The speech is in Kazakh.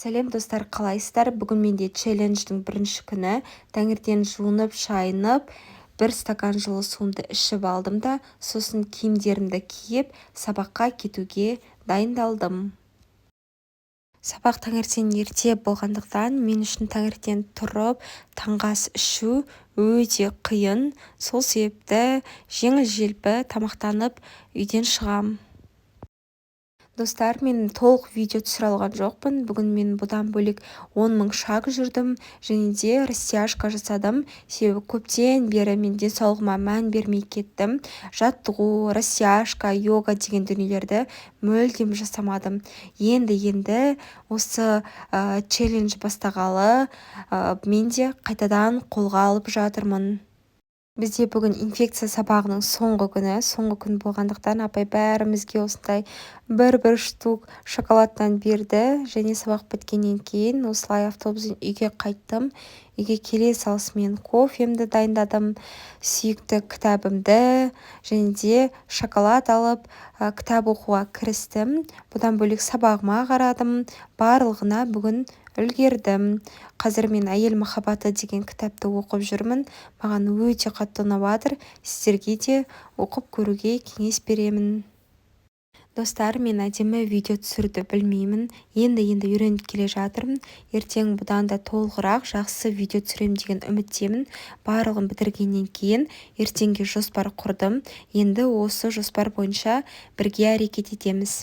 Сәлем достар, қалайсыздар? Бүгін менде челлендждің бірінші күні. Таңертең жуынып, шайынып, бір стакан жылы суымды ішіп алдым да, сосын киімдерімді киіп, сабаққа кетуге дайындалдым. Сабақ таңертең ерте болғандықтан, мен үшін таңертең тұрып, таңғы ас ішу өте қиын. Сол себепті жеңіл-желпі тамақтанып үйден шығам. Достар, мен толық видео түсіре алған жоқпын. Бүгін мен бұдан бөлек 10 000 шаг жүрдім және де растяжка жасадым. Себебі көптен бері мен денсаулығыма мән бермей кеттім. Жаттығу, растяжка, йога деген дүниелерді мүлдем жасамадым. Енді осы челлендж бастағалы мен де қайтадан қолға алып жатырмын. Бізде бүгін инфекция сабағының соңғы күн болғандықтан апай бәрімізге осындай бір штук шоколадтан берді және сабақ біткеннен кейін осылай автобуспен үйге қайттым. Үйге келе салысымен кофемді дайындадым, сүйікті кітабымды және де шоколад алып кітап оқуға кірістім. Бұдан бөлек сабағыма қарадым, барлығына бүгін үлгердім. Қазір мен әйел махаббаты деген кітапты оқып жүрмін. Маған өте қатты ұнап жатыр. Сіздерге де оқып көруге кеңес беремін. Достар, мен әдемі видео түсіруді білмеймін. Енді үйреніп келе жатырмын. Ертең бұдан да толығырақ жақсы видео түсірем деген үміттемін. Барлығын бітіргеннен кейін ертеңге жоспар құрдым. Енді осы жоспар бойынша бірге әрекет етеміз.